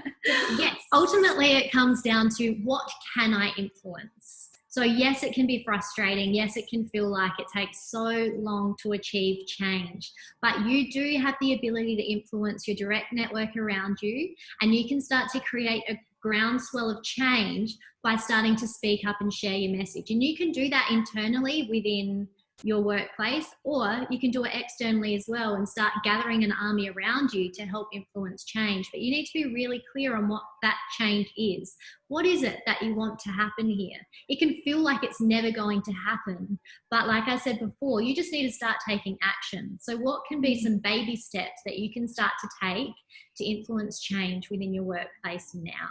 Yes. Ultimately, it comes down to what can I influence? So yes, it can be frustrating. Yes, it can feel like it takes so long to achieve change, but you do have the ability to influence your direct network around you, and you can start to create a groundswell of change by starting to speak up and share your message. And you can do that internally within your workplace, or you can do it externally as well and start gathering an army around you to help influence change. But you need to be really clear on what that change is. What is it that you want to happen here? It can feel like it's never going to happen, but like I said before, you just need to start taking action. So what can be some baby steps that you can start to take to influence change within your workplace now?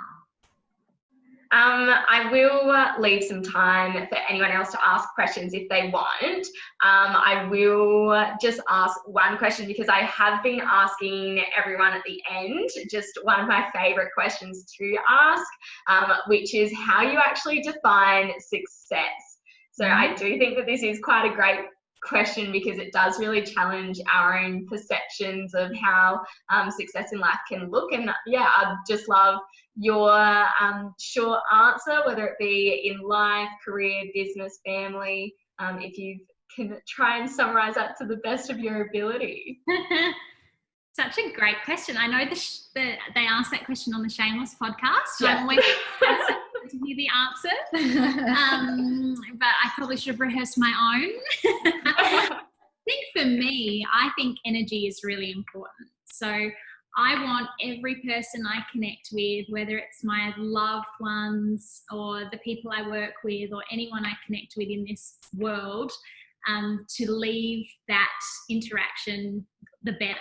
I will leave some time for anyone else to ask questions if they want. I will just ask one question because I have been asking everyone at the end, just one of my favourite questions to ask, which is how you actually define success. So I do think that this is quite a great question because it does really challenge our own perceptions of how success in life can look. And yeah, I'd just love your short answer, whether it be in life, career, business, family, if you can try and summarize that to the best of your ability. Such a great question. I know they asked that question on the Shameless podcast. Yeah. I'm always to hear the answer, but I probably should have rehearsed my own. I think for me, I think energy is really important. So I want every person I connect with, whether it's my loved ones or the people I work with or anyone I connect with in this world, to leave that interaction the better,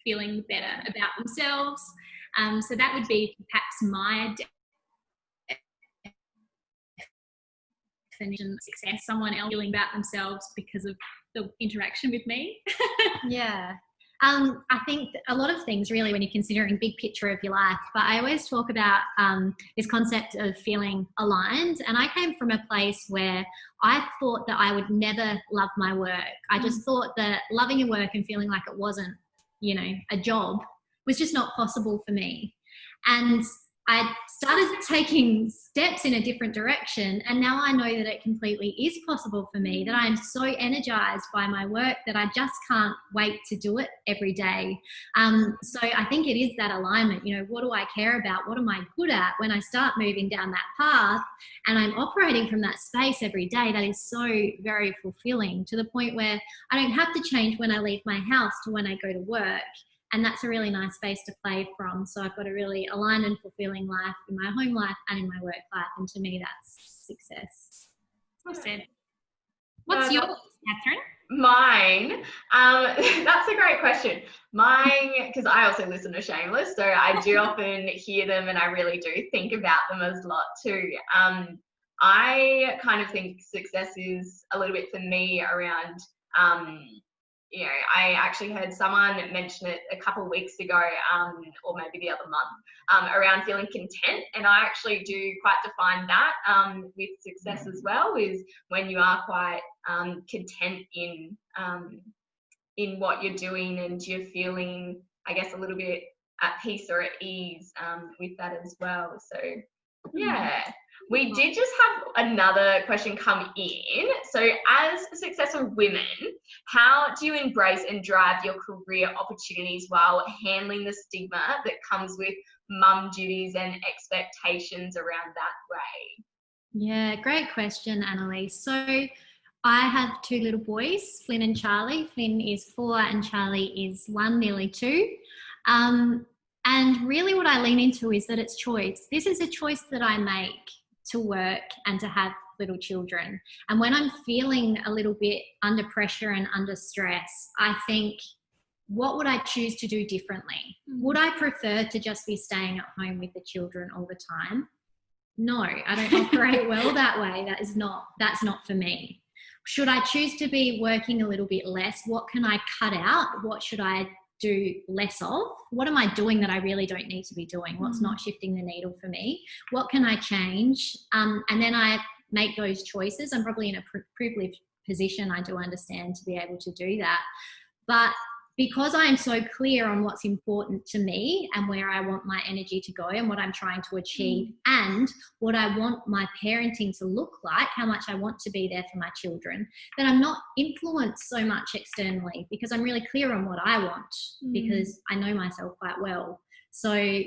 feeling better about themselves. So that would be perhaps my definition of success, someone else feeling about themselves because of the interaction with me. Yeah. I think a lot of things really when you're considering big picture of your life, but I always talk about this concept of feeling aligned. And I came from a place where I thought that I would never love my work. I just thought that loving your work and feeling like it wasn't, you know, a job was just not possible for me. And I started taking steps in a different direction, and now I know that it completely is possible for me, that I'm so energized by my work that I just can't wait to do it every day. So I think it is that alignment, you know, what do I care about? What am I good at? When I start moving down that path and I'm operating from that space every day, that is so very fulfilling, to the point where I don't have to change when I leave my house to when I go to work. And that's a really nice space to play from. So I've got a really aligned and fulfilling life in my home life and in my work life. And to me, that's success. Well said. What's yours, Catherine? Mine, that's a great question. Mine, because I also listen to Shameless, so I do often hear them and I really do think about them as a lot too. I kind of think success is a little bit for me around, you know, I actually heard someone mention it a couple of weeks ago, or maybe the other month, around feeling content. And I actually do quite define that with success as well, is when you are quite content in what you're doing and you're feeling, I guess, a little bit at peace or at ease with that as well. So, yeah. We did just have another question come in. So as successful women, how do you embrace and drive your career opportunities while handling the stigma that comes with mum duties and expectations around that way? Yeah, great question, Annalise. So I have two little boys, Flynn and Charlie. Flynn is 4 and Charlie is 1, nearly 2. And really what I lean into is that it's choice. This is a choice that I make to work and to have little children. And when I'm feeling a little bit under pressure and under stress, I think, what would I choose to do differently? Would I prefer to just be staying at home with the children all the time? No, I don't operate well that way. That's not for me. Should I choose to be working a little bit less? What can I cut out? What should I do less of? What am I doing that I really don't need to be doing? What's not shifting the needle for me? What can I change? And then I make those choices. I'm probably in a privileged position, I do understand, to be able to do that. But because I am so clear on what's important to me and where I want my energy to go and what I'm trying to achieve and what I want my parenting to look like, how much I want to be there for my children, then I'm not influenced so much externally, because I'm really clear on what I want, because I know myself quite well. So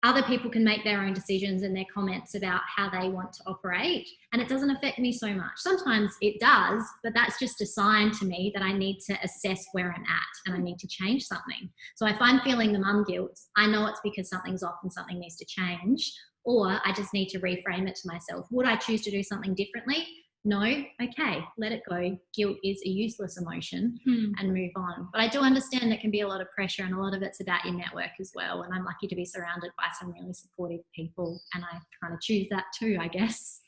other people can make their own decisions and their comments about how they want to operate, and it doesn't affect me so much. Sometimes it does, but that's just a sign to me that I need to assess where I'm at and I need to change something. So if I'm feeling the mum guilt, I know it's because something's off and something needs to change, or I just need to reframe it to myself. Would I choose to do something differently? No, okay, let it go. Guilt is a useless emotion and move on. But I do understand there can be a lot of pressure, and a lot of it's about your network as well. And I'm lucky to be surrounded by some really supportive people, and I kind of choose that too, I guess.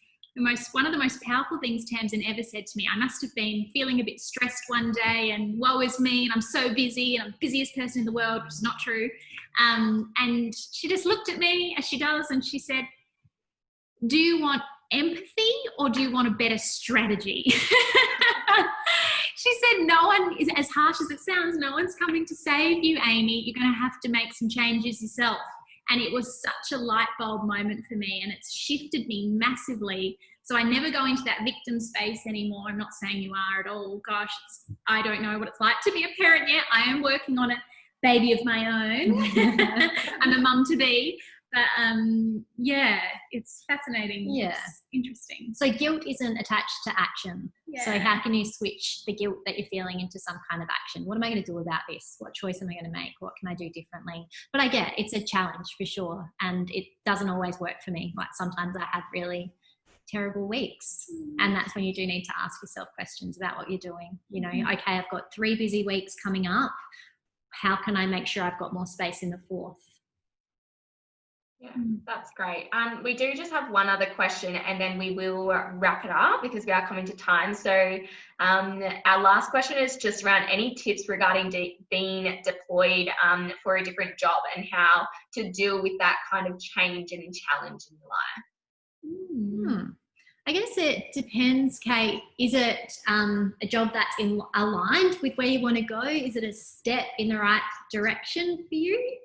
One of the most powerful things Tamsin ever said to me, I must have been feeling a bit stressed one day and woe is me and I'm so busy and I'm the busiest person in the world, which is not true. And she just looked at me, as she does, and she said, do you want empathy or do you want a better strategy? She said, no one is, as harsh as it sounds, no one's coming to save you, Amy. You're going to have to make some changes yourself. And it was such a light bulb moment for me, and it's shifted me massively. So I never go into that victim space anymore. I'm not saying you are at all. Gosh, I don't know what it's like to be a parent yet. I am working on a baby of my own. I'm a mum to be. But yeah, it's fascinating. Yeah. It's interesting. So guilt isn't attached to action. Yeah. So how can you switch the guilt that you're feeling into some kind of action? What am I going to do about this? What choice am I going to make? What can I do differently? But I get it's a challenge for sure. And it doesn't always work for me. Like sometimes I have really terrible weeks. And that's when you do need to ask yourself questions about what you're doing. You know, okay, I've got 3 busy weeks coming up. How can I make sure I've got more space in the 4th? Yeah, that's great. We do just have one other question and then we will wrap it up because we are coming to time. So our last question is just around any tips regarding being deployed for a different job and how to deal with that kind of change and challenge in your life. I guess it depends, Kate. Is it a job that's aligned with where you want to go? Is it a step in the right direction for you?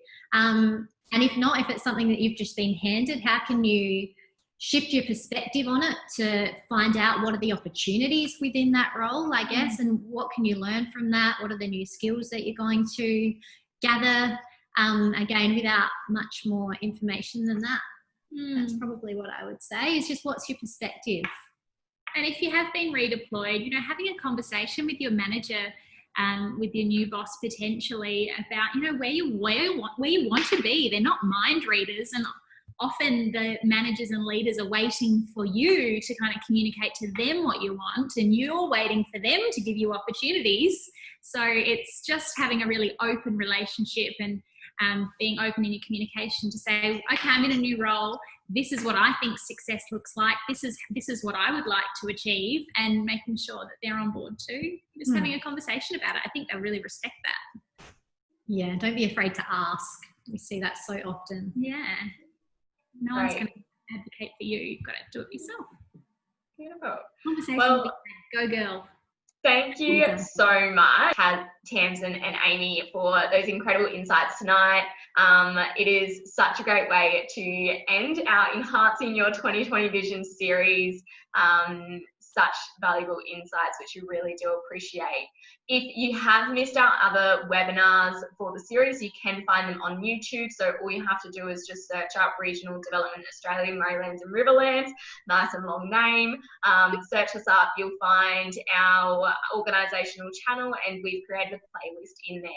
And if not, if it's something that you've just been handed, how can you shift your perspective on it to find out what are the opportunities within that role, I guess, and what can you learn from that? What are the new skills that you're going to gather? Again, without much more information than that. That's probably what I would say, is just what's your perspective. And if you have been redeployed, you know, having a conversation with your manager, with your new boss potentially about, you know, where you want to be. They're not mind readers, and often the managers and leaders are waiting for you to kind of communicate to them what you want, and you're waiting for them to give you opportunities. So it's just having a really open relationship and being open in your communication to say, okay, I'm in a new role. This is what I think success looks like. This is what I would like to achieve, and making sure that they're on board too. Just having a conversation about it. I think they'll really respect that. Yeah, don't be afraid to ask. We see that so often. Yeah. No one's going to advocate for you. You've got to do it yourself. Beautiful. Conversation. Well, go girl. Thank you so much, Tamsin and Amy, for those incredible insights tonight. It is such a great way to end our Enhancing Your 2020 Vision series. Such valuable insights, which we really do appreciate. If you have missed our other webinars for the series, you can find them on YouTube. So all you have to do is just search up Regional Development Australia, Murraylands and Riverlands. Nice and long name. Search us up, you'll find our organisational channel, and we've created a playlist in there.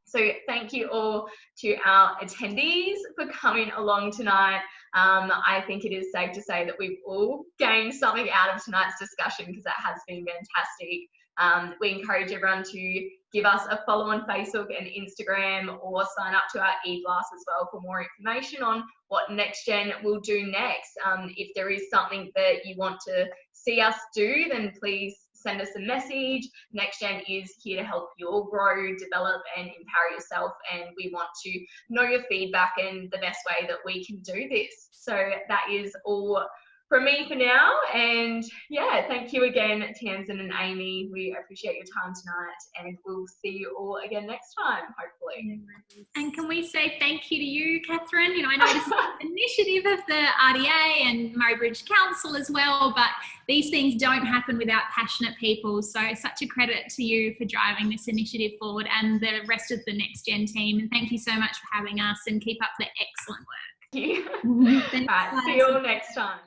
So thank you all to our attendees for coming along tonight. I think it is safe to say that we've all gained something out of tonight's discussion, because that has been fantastic. We encourage everyone to give us a follow on Facebook and Instagram, or sign up to our e-blast as well for more information on what NextGen will do next. If there is something that you want to see us do, then please send us a message. NextGen is here to help you all grow, develop and empower yourself, and we want to know your feedback and the best way that we can do this. So that is all from me for now, and yeah, thank you again, Tamsin and Amy. We appreciate your time tonight, and we'll see you all again next time, hopefully. And can we say thank you to you, Catherine? You know, I know this is an initiative of the RDA and Murray Bridge Council as well, but these things don't happen without passionate people. So such a credit to you for driving this initiative forward, and the rest of the NextGen team. And thank you so much for having us, and keep up the excellent work. Thank you. All right, see you all next time.